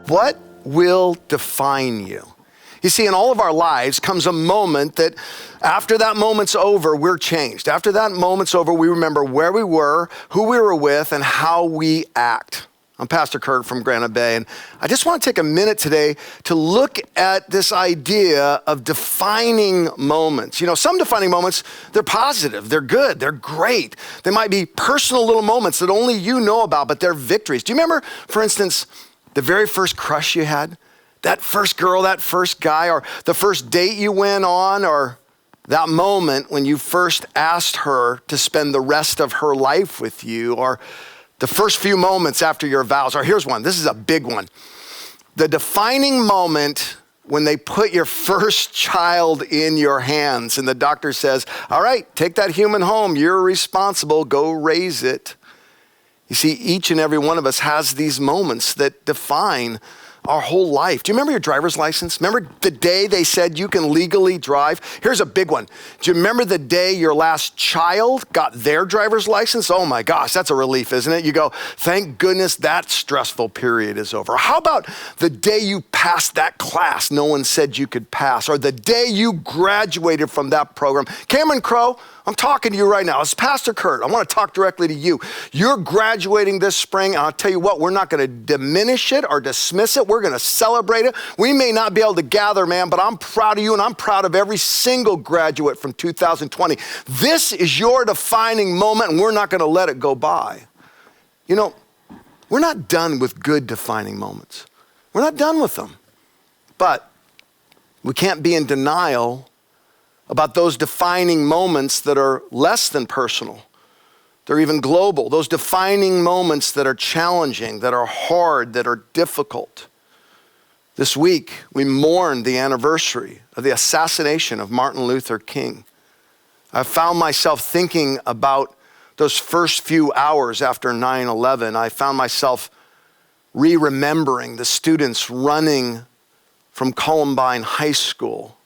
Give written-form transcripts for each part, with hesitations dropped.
What will define you? You see, in all of our lives comes a moment that after that moment's over, we're changed. After that moment's over, we remember where we were, who we were with, and how we act. I'm Pastor Curt from Granite Bay, and I just want to take a minute today to look at this idea of defining moments. You know, some defining moments, they're positive, they're good, they're great. They might be personal little moments that only you know about, but they're victories. Do you remember, for instance, the very first crush you had? That first girl, that first guy, or the first date you went on, or that moment when you first asked her to spend the rest of her life with you, or the first few moments after your vows. Or here's one, this is a big one. The defining moment when they put your first child in your hands and the doctor says, all right, take that human home, you're responsible, go raise it. You see, each and every one of us has these moments that define our whole life. Do you remember your driver's license? Remember the day they said you can legally drive? Here's a big one. Do you remember the day your last child got their driver's license? Oh my gosh, that's a relief, isn't it? You go, thank goodness that stressful period is over. How about the day you passed that class no one said you could pass, or the day you graduated from that program? Cameron Crowe, I'm talking to you right now. It's Pastor Curt. I want to talk directly to you. You're graduating this spring, and I'll tell you what, we're not going to diminish it or dismiss it. We're going to celebrate it. We may not be able to gather, man, but I'm proud of you, and I'm proud of every single graduate from 2020. This is your defining moment, and we're not going to let it go by. You know, we're not done with good defining moments. We're not done with them. But we can't be in denial about those defining moments that are less than personal. They're even global. Those defining moments that are challenging, that are hard, that are difficult. This week, we mourned the anniversary of the assassination of Martin Luther King. I found myself thinking about those first few hours after 9/11. I found myself remembering the students running from Columbine High School.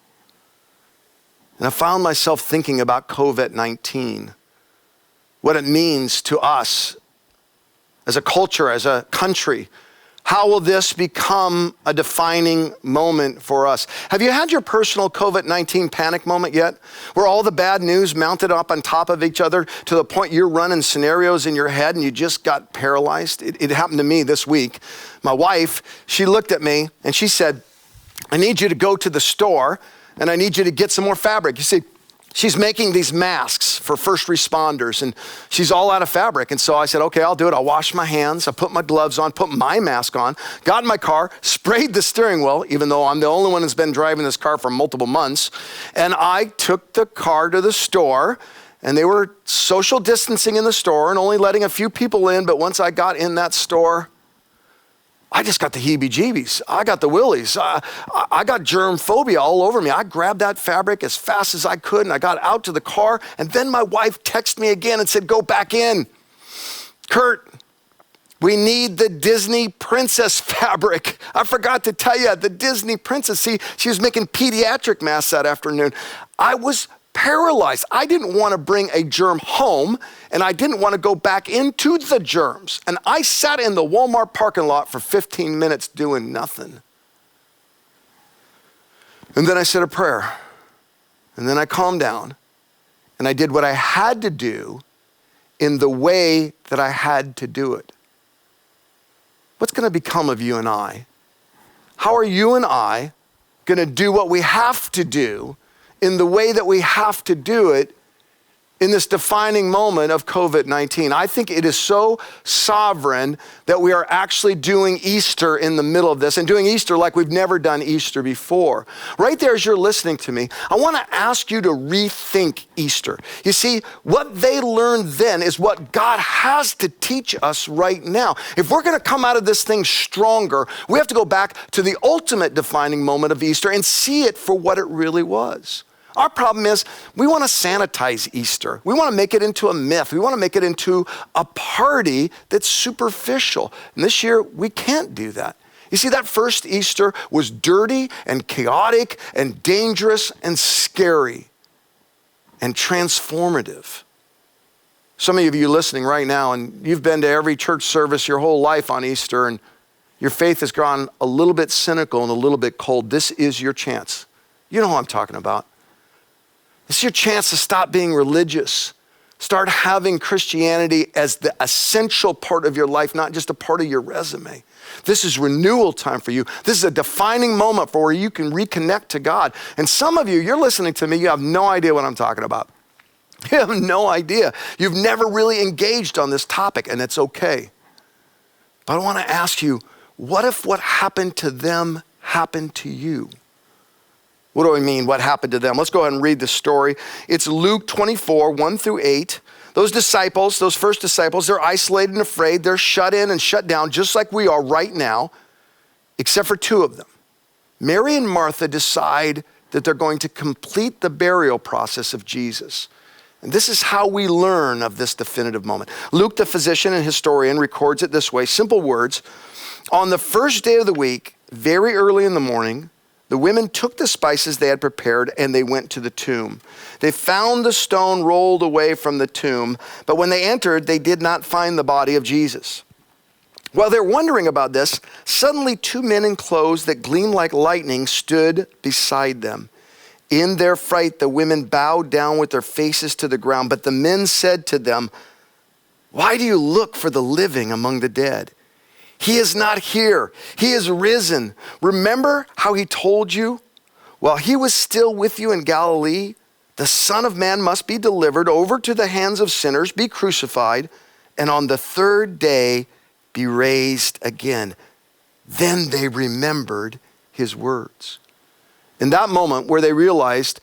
And I found myself thinking about COVID-19, what it means to us as a culture, as a country. How will this become a defining moment for us? Have you had your personal COVID-19 panic moment yet? Where all the bad news mounted up on top of each other to the point you're running scenarios in your head and you just got paralyzed? It happened to me this week. My wife, she looked at me and she said, I need you to go to the store and I need you to get some more fabric. You see, she's making these masks for first responders and she's all out of fabric. And so I said, okay, I'll do it. I'll wash my hands. I put my gloves on, put my mask on, got in my car, sprayed the steering wheel, even though I'm the only one who's been driving this car for multiple months. And I took the car to the store and they were social distancing in the store and only letting a few people in. But once I got in that store, I just got the heebie-jeebies. I got the willies. I got germ phobia all over me. I grabbed that fabric as fast as I could and I got out to the car and then my wife texted me again and said, go back in. Curt, we need the Disney princess fabric. I forgot to tell you, the Disney princess. See, she was making pediatric masks that afternoon. I was paralyzed. I didn't want to bring a germ home and I didn't want to go back into the germs. And I sat in the Walmart parking lot for 15 minutes doing nothing. And then I said a prayer. And then I calmed down and I did what I had to do in the way that I had to do it. What's going to become of you and I? How are you and I going to do what we have to do in the way that we have to do it in this defining moment of COVID-19? I think it is so sovereign that we are actually doing Easter in the middle of this and doing Easter like we've never done Easter before. Right there as you're listening to me, I want to ask you to rethink Easter. You see, what they learned then is what God has to teach us right now. If we're going to come out of this thing stronger, we have to go back to the ultimate defining moment of Easter and see it for what it really was. Our problem is we want to sanitize Easter. We want to make it into a myth. We want to make it into a party that's superficial. And this year, we can't do that. You see, that first Easter was dirty and chaotic and dangerous and scary and transformative. Some of you listening right now, and you've been to every church service your whole life on Easter, and your faith has gone a little bit cynical and a little bit cold, this is your chance. You know who I'm talking about. This is your chance to stop being religious. Start having Christianity as the essential part of your life, not just a part of your resume. This is renewal time for you. This is a defining moment for where you can reconnect to God. And some of you, you're listening to me, you have no idea what I'm talking about. You have no idea. You've never really engaged on this topic, and it's okay. But I want to ask you, what if what happened to them happened to you? What do I mean, what happened to them? Let's go ahead and read the story. It's Luke 24, 1-8. Those disciples, those first disciples, they're isolated and afraid. They're shut in and shut down just like we are right now, except for two of them. Mary and Martha decide that they're going to complete the burial process of Jesus. And this is how we learn of this definitive moment. Luke, the physician and historian, records it this way, simple words. On the first day of the week, very early in the morning, the women took the spices they had prepared and they went to the tomb. They found the stone rolled away from the tomb, but when they entered, they did not find the body of Jesus. While they're wondering about this, suddenly two men in clothes that gleamed like lightning stood beside them. In their fright, the women bowed down with their faces to the ground, but the men said to them, "Why do you look for the living among the dead? He is not here. He is risen. Remember how he told you, while he was still with you in Galilee, the Son of Man must be delivered over to the hands of sinners, be crucified, and on the third day be raised again." Then they remembered his words. In that moment where they realized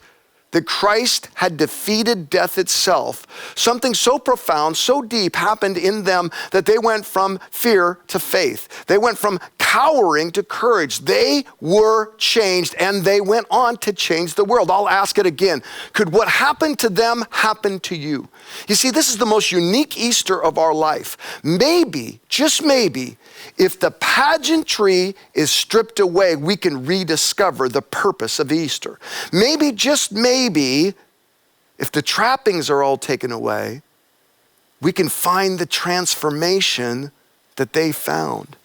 that Christ had defeated death itself, something so profound, so deep happened in them that they went from fear to faith. They went from cowering to courage. They were changed and they went on to change the world. I'll ask it again. Could what happened to them happen to you? You see, this is the most unique Easter of our life. Maybe, just maybe, if the pageantry is stripped away, we can rediscover the purpose of Easter. Maybe, just maybe, if the trappings are all taken away, we can find the transformation that they found.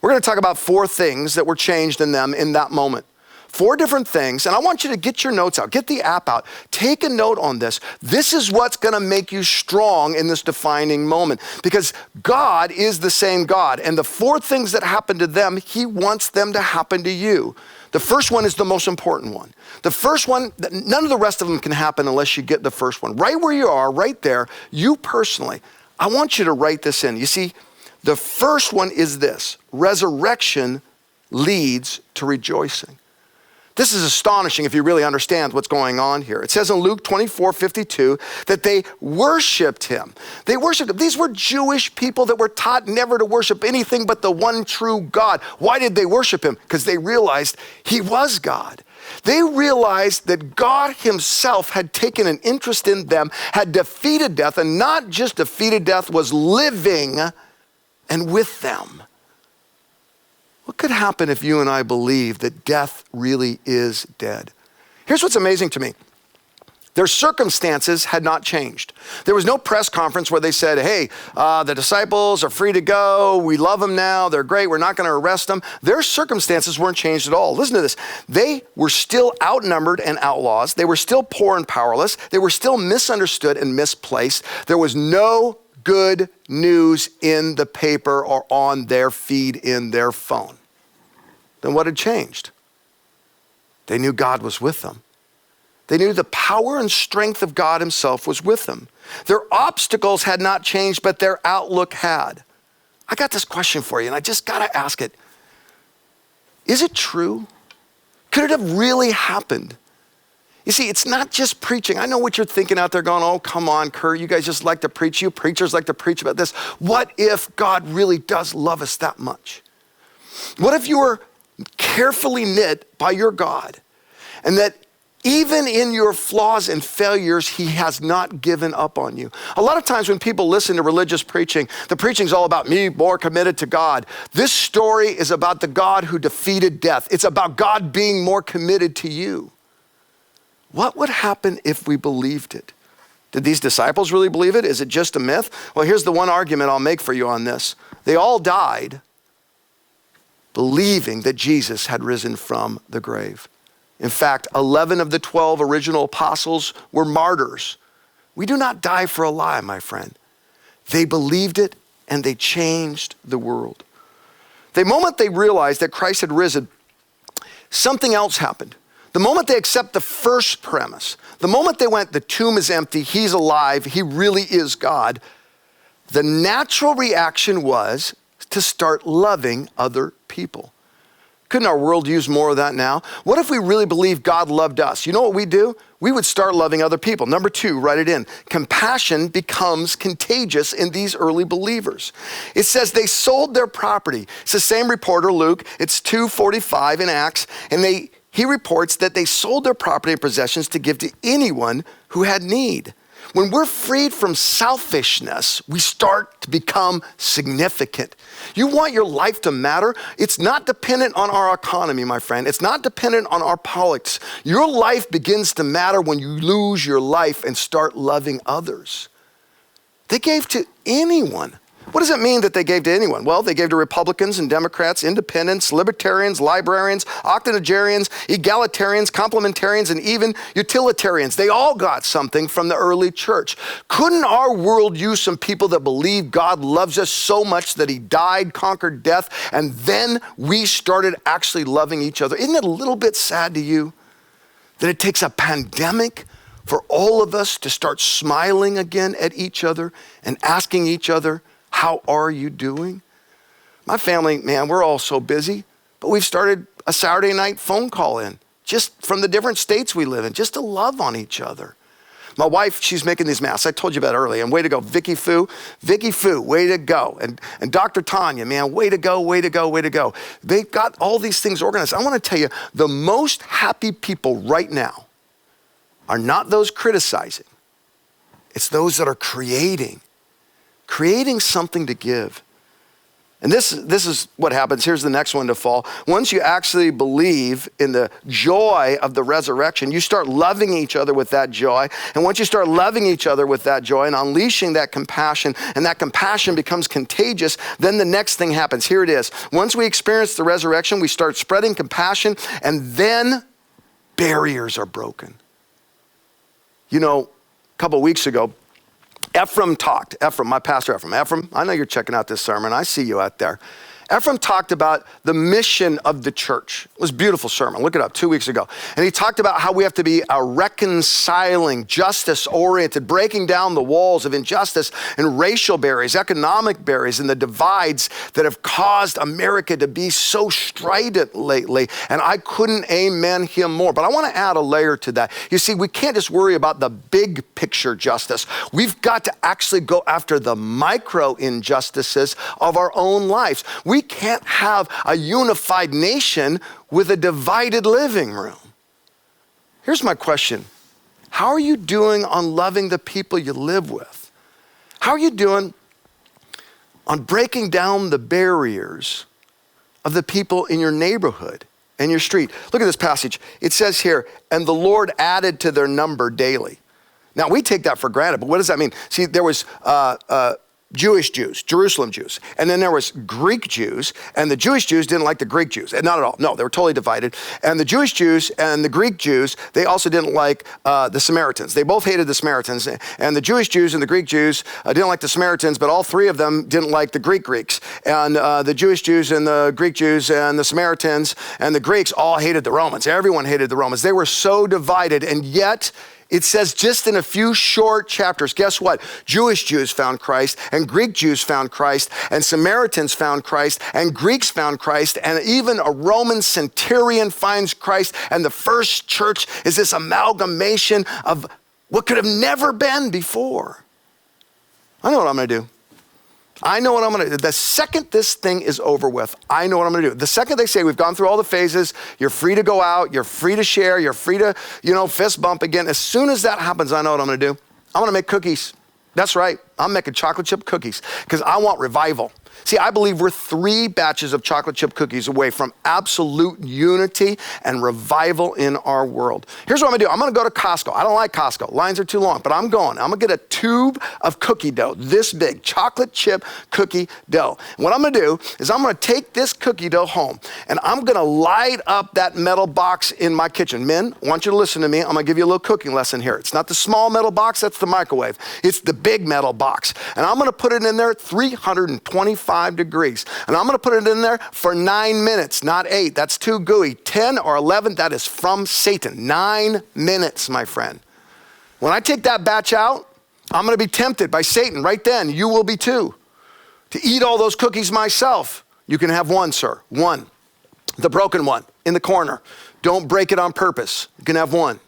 We're going to talk about 4 things that were changed in them in that moment. 4 different things, and I want you to get your notes out, get the app out, take a note on this. This is what's gonna make you strong in this defining moment, because God is the same God, and the 4 things that happened to them, he wants them to happen to you. The first one is the most important one. The first one, none of the rest of them can happen unless you get the first one. Right where you are, right there, you personally, I want you to write this in. You see, the first one is this: resurrection leads to rejoicing. This is astonishing if you really understand what's going on here. It says in Luke 24:52 that they worshiped him. They worshiped him. These were Jewish people that were taught never to worship anything but the one true God. Why did they worship him? Because they realized he was God. They realized that God himself had taken an interest in them, had defeated death, and not just defeated death, was living and with them. What could happen if you and I believe that death really is dead? Here's what's amazing to me. Their circumstances had not changed. There was no press conference where they said, hey, the disciples are free to go. We love them now. They're great. We're not going to arrest them. Their circumstances weren't changed at all. Listen to this. They were still outnumbered and outlaws. They were still poor and powerless. They were still misunderstood and misplaced. There was no good news in the paper or on their feed in their phone. Then what had changed? They knew God was with them. They knew the power and strength of God himself was with them. Their obstacles had not changed, but their outlook had. I got this question for you, and I just got to ask it. Is it true? Could it have really happened? You see, it's not just preaching. I know what you're thinking out there going, oh, come on, Curt, you guys just like to preach. You preachers like to preach about this. What if God really does love us that much? What if you were carefully knit by your God, and that even in your flaws and failures, he has not given up on you? A lot of times when people listen to religious preaching, the preaching's all about me more committed to God. This story is about the God who defeated death. It's about God being more committed to you. What would happen if we believed it? Did these disciples really believe it? Is it just a myth? Well, here's the one argument I'll make for you on this. They all died, believing that Jesus had risen from the grave. In fact, 11 of the 12 original apostles were martyrs. We do not die for a lie, my friend. They believed it and they changed the world. The moment they realized that Christ had risen, something else happened. The moment they accept the first premise, the moment they went, the tomb is empty, he's alive, he really is God, the natural reaction was to start loving other people. Couldn't our world use more of that now? What if we really believed God loved us? You know what we do? We would start loving other people. Number 2, write it in. Compassion becomes contagious in these early believers. It says they sold their property. It's the same reporter, Luke. It's 2:45 in Acts. And he reports that they sold their property and possessions to give to anyone who had need. When we're freed from selfishness, we start to become significant. You want your life to matter? It's not dependent on our economy, my friend. It's not dependent on our politics. Your life begins to matter when you lose your life and start loving others. They gave to anyone. What does it mean that they gave to anyone? Well, they gave to Republicans and Democrats, independents, libertarians, librarians, octogenarians, egalitarians, complementarians, and even utilitarians. They all got something from the early church. Couldn't our world use some people that believe God loves us so much that he died, conquered death, and then we started actually loving each other? Isn't it a little bit sad to you that it takes a pandemic for all of us to start smiling again at each other and asking each other, how are you doing? My family, man, we're all so busy, but we've started a Saturday night phone call in, just from the different states we live in, just to love on each other. My wife, she's making these masks. I told you about earlier, and way to go. Vicky Fu, way to go. And Dr. Tanya, man, way to go, way to go, way to go. They've got all these things organized. I want to tell you, the most happy people right now are not those criticizing. It's those that are creating something to give. And this is what happens. Here's the next one to fall. Once you actually believe in the joy of the resurrection, you start loving each other with that joy. And once you start loving each other with that joy and unleashing that compassion, and that compassion becomes contagious, then the next thing happens. Here it is. Once we experience the resurrection, we start spreading compassion, and then barriers are broken. You know, a couple of weeks ago, Ephraim, my pastor Ephraim, I know you're checking out this sermon. I see you out there. Ephraim talked about the mission of the church. It was a beautiful sermon. Look it up, 2 weeks ago. And he talked about how we have to be a reconciling, justice-oriented, breaking down the walls of injustice and racial barriers, economic barriers, and the divides that have caused America to be so strident lately. And I couldn't amen him more. But I want to add a layer to that. You see, we can't just worry about the big picture justice. We've got to actually go after the micro injustices of our own lives. We can't have a unified nation with a divided living room. Here's my question. How are you doing on loving the people you live with? How are you doing on breaking down the barriers of the people in your neighborhood and your street? Look at this passage. It says here, and the Lord added to their number daily. Now, we take that for granted, but what does that mean? See, there was Jewish Jews, Jerusalem Jews. And then there was Greek Jews, and the Jewish Jews didn't like the Greek Jews. Not at all. No, they were totally divided. And the Jewish Jews and the Greek Jews, they also didn't like the Samaritans. They both hated the Samaritans. And the Jewish Jews and the Greek Jews didn't like the Samaritans, but all three of them didn't like the Greeks. And the Jewish Jews and the Greek Jews and the Samaritans and the Greeks all hated the Romans. Everyone hated the Romans. They were so divided, and yet it says just in a few short chapters, guess what? Jewish Jews found Christ, and Greek Jews found Christ, and Samaritans found Christ, and Greeks found Christ, and even a Roman centurion finds Christ. And the first church is this amalgamation of what could have never been before. I know what I'm going to do. I know what I'm going to do. The second this thing is over with, I know what I'm going to do. The second they say we've gone through all the phases, you're free to go out, you're free to share, you're free to, fist bump again. As soon as that happens, I know what I'm going to do. I'm going to make cookies. That's right. I'm making chocolate chip cookies because I want revival. See, I believe we're 3 batches of chocolate chip cookies away from absolute unity and revival in our world. Here's what I'm gonna do. I'm gonna go to Costco. I don't like Costco. Lines are too long, but I'm gonna get a tube of cookie dough, this big, chocolate chip cookie dough. And what I'm gonna do is I'm gonna take this cookie dough home and I'm gonna light up that metal box in my kitchen. Men, I want you to listen to me. I'm gonna give you a little cooking lesson here. It's not the small metal box, that's the microwave. It's the big metal box. And I'm gonna put it in there at 325 degrees. And I'm gonna put it in there for 9 minutes, not 8. That's too gooey. 10 or 11, that is from Satan. 9 minutes, my friend. When I take that batch out, I'm gonna be tempted by Satan right then. You will be too. To eat all those cookies myself. You can have one, sir. One. The broken one in the corner. Don't break it on purpose. You can have one.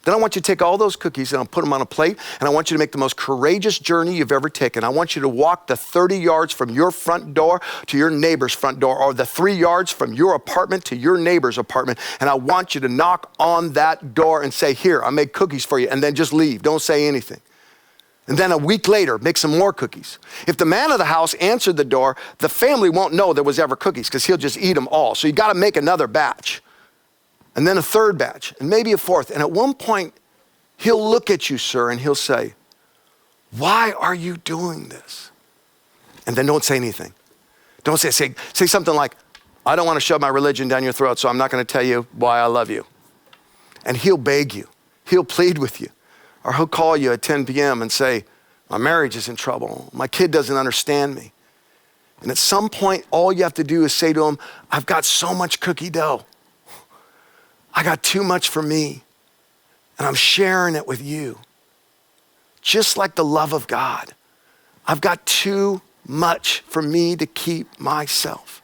Then I want you to take all those cookies and I'll put them on a plate, and I want you to make the most courageous journey you've ever taken. I want you to walk the 30 yards from your front door to your neighbor's front door, or the 3 yards from your apartment to your neighbor's apartment, and I want you to knock on that door and say, here, I made cookies for you, and then just leave. Don't say anything. And then a week later, make some more cookies. If the man of the house answered the door, the family won't know there was ever cookies because he'll just eat them all. So you got to make another batch. And then a third batch, and maybe a fourth. And at one point, he'll look at you, sir, and he'll say, why are you doing this? And then don't say anything. Don't say something like, I don't want to shove my religion down your throat, so I'm not going to tell you why I love you. And he'll beg you. He'll plead with you. Or he'll call you at 10 p.m. and say, my marriage is in trouble. My kid doesn't understand me. And at some point, all you have to do is say to him, I've got so much cookie dough. I got too much for me, and I'm sharing it with you. Just like the love of God, I've got too much for me to keep myself.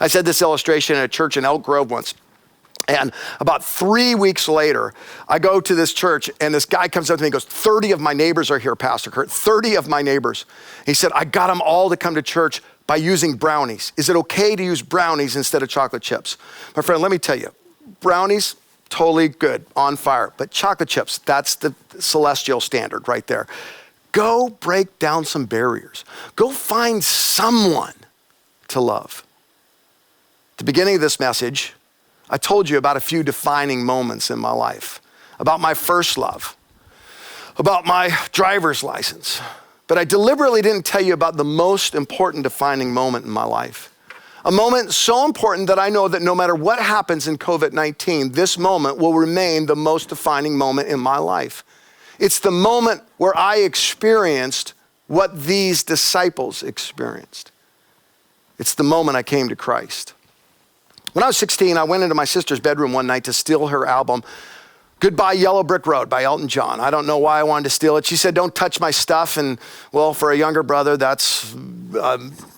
I said this illustration at a church in Elk Grove once, and about 3 weeks later, I go to this church, and this guy comes up to me and goes, 30 of my neighbors are here, Pastor Curt, 30 of my neighbors. He said, I got them all to come to church by using brownies. Is it okay to use brownies instead of chocolate chips? My friend, let me tell you, brownies, totally good, on fire. But chocolate chips, that's the celestial standard right there. Go break down some barriers. Go find someone to love. At the beginning of this message, I told you about a few defining moments in my life, about my first love, about my driver's license. But I deliberately didn't tell you about the most important defining moment in my life. A moment so important that I know that no matter what happens in COVID-19, this moment will remain the most defining moment in my life. It's the moment where I experienced what these disciples experienced. It's the moment I came to Christ. When I was 16, I went into my sister's bedroom one night to steal her album, Goodbye Yellow Brick Road by Elton John. I don't know why I wanted to steal it. She said, don't touch my stuff. And well, for a younger brother, that's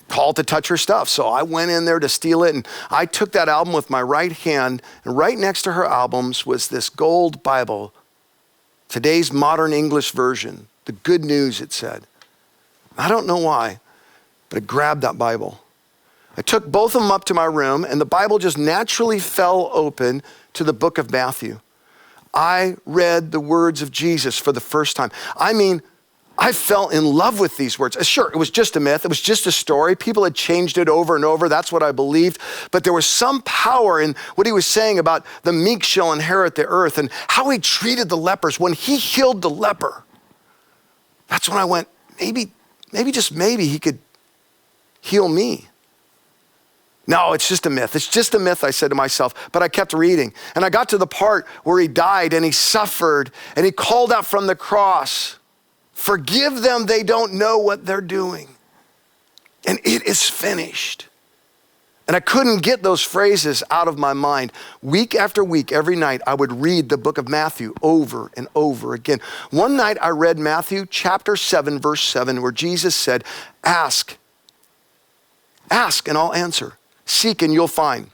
called to touch her stuff. So I went in there to steal it, and I took that album with my right hand, and right next to her albums was this gold Bible, today's modern English version, the Good News, it said. I don't know why, but I grabbed that Bible. I took both of them up to my room, and the Bible just naturally fell open to the book of Matthew. I read the words of Jesus for the first time. I mean, I fell in love with these words. Sure, it was just a myth. It was just a story. People had changed it over and over. That's what I believed. But there was some power in what he was saying about the meek shall inherit the earth and how he treated the lepers. When he healed the leper, that's when I went, maybe just maybe he could heal me. No, it's just a myth. It's just a myth, I said to myself, but I kept reading. And I got to the part where he died and he suffered and he called out from the cross, forgive them, they don't know what they're doing. And it is finished. And I couldn't get those phrases out of my mind. Week after week, every night, I would read the book of Matthew over and over again. One night I read Matthew chapter 7, verse 7, where Jesus said, ask and I'll answer. Seek and you'll find.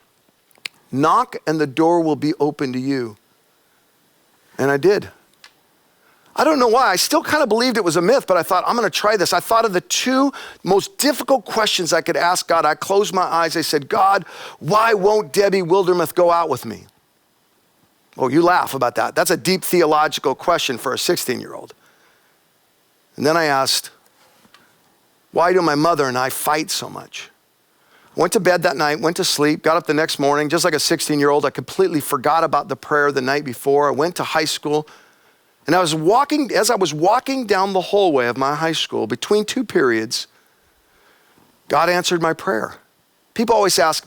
Knock and the door will be open to you. And I did. I don't know why. I still kind of believed it was a myth, but I thought, I'm going to try this. I thought of the 2 most difficult questions I could ask God. I closed my eyes. I said, God, why won't Debbie Wildermuth go out with me? Oh, you laugh about that. That's a deep theological question for a 16-year-old. And then I asked, Why do my mother and I fight so much? I went to bed that night, went to sleep, got up the next morning, just like a 16-year-old. I completely forgot about the prayer the night before. I went to high school, and as I was walking down the hallway of my high school, between two periods, God answered my prayer. People always ask,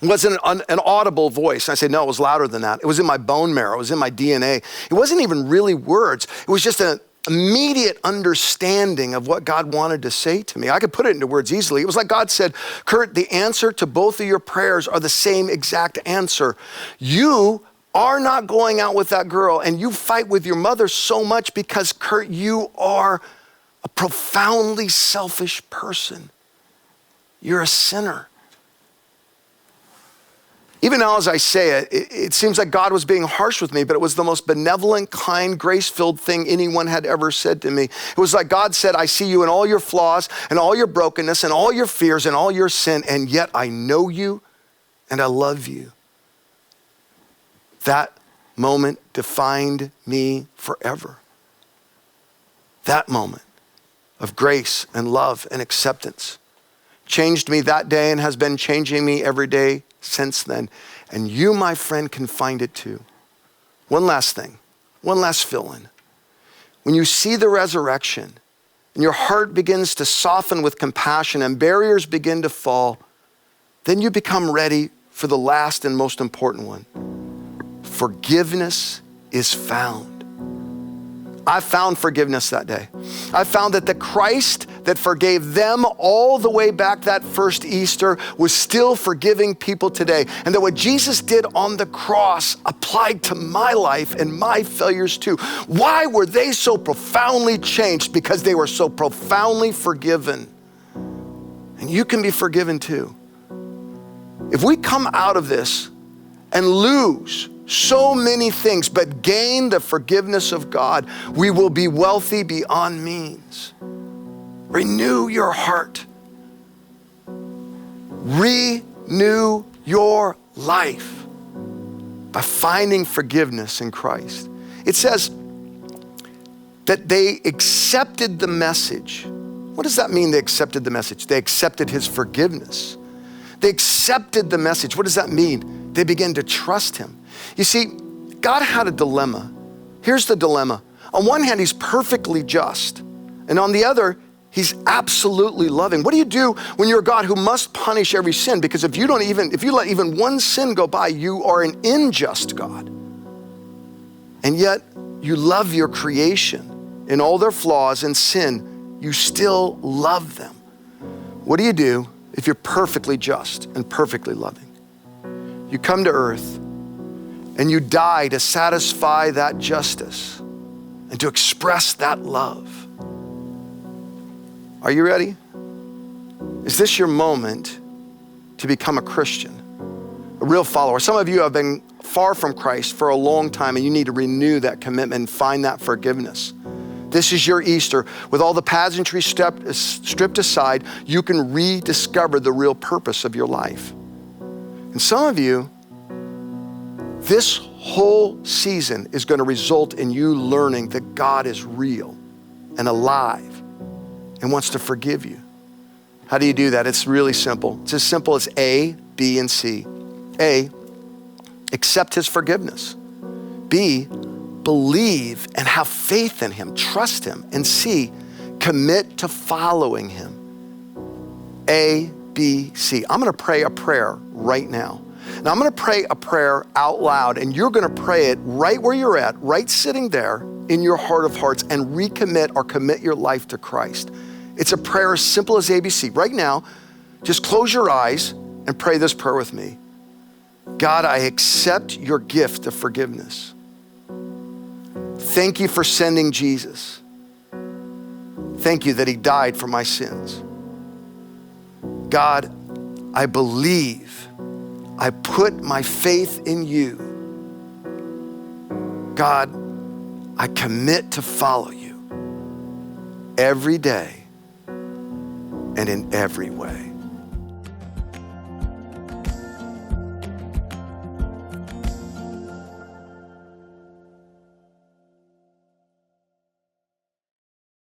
was it an audible voice? And I say, no, it was louder than that. It was in my bone marrow. It was in my DNA. It wasn't even really words. It was just an immediate understanding of what God wanted to say to me. I could put it into words easily. It was like God said, Curt, the answer to both of your prayers are the same exact answer. You are not going out with that girl, and you fight with your mother so much because, Curt, you are a profoundly selfish person. You're a sinner. Even now as I say it, it seems like God was being harsh with me, but it was the most benevolent, kind, grace-filled thing anyone had ever said to me. It was like God said, I see you in all your flaws and all your brokenness and all your fears and all your sin, and yet I know you and I love you. That moment defined me forever. That moment of grace and love and acceptance changed me that day and has been changing me every day since then. And you, my friend, can find it too. One last thing, one last fill-in. When you see the resurrection and your heart begins to soften with compassion and barriers begin to fall, then you become ready for the last and most important one. Forgiveness is found. I found forgiveness that day. I found that the Christ that forgave them all the way back that first Easter was still forgiving people today. And that what Jesus did on the cross applied to my life and my failures too. Why were they so profoundly changed? Because they were so profoundly forgiven. And you can be forgiven too. If we come out of this and lose so many things, but gain the forgiveness of God, we will be wealthy beyond means. Renew your heart. Renew your life by finding forgiveness in Christ. It says that they accepted the message. What does that mean, they accepted the message? They accepted his forgiveness. They accepted the message. What does that mean? They began to trust him. You see, God had a dilemma. Here's the dilemma. On one hand, he's perfectly just. And on the other, he's absolutely loving. What do you do when you're a God who must punish every sin? Because if you let even one sin go by, you are an unjust God. And yet, you love your creation in all their flaws and sin. You still love them. What do you do if you're perfectly just and perfectly loving? You come to earth and you die to satisfy that justice and to express that love. Are you ready? Is this your moment to become a Christian, a real follower? Some of you have been far from Christ for a long time and you need to renew that commitment and find that forgiveness. This is your Easter. With all the pageantry stripped aside, you can rediscover the real purpose of your life. And some of you, this whole season is going to result in you learning that God is real and alive and wants to forgive you. How do you do that? It's really simple. It's as simple as A, B, and C. A, accept his forgiveness. B, believe and have faith in him, trust him. And C, commit to following him. A, B, C. I'm going to pray a prayer right now. Now I'm going to pray a prayer out loud, and you're going to pray it right where you're at, right sitting there in your heart of hearts, and recommit or commit your life to Christ. It's a prayer as simple as ABC. Right now, just close your eyes and pray this prayer with me. God, I accept your gift of forgiveness. Thank you for sending Jesus. Thank you that he died for my sins. God, I believe. I put my faith in you. God, I commit to follow you every day and in every way.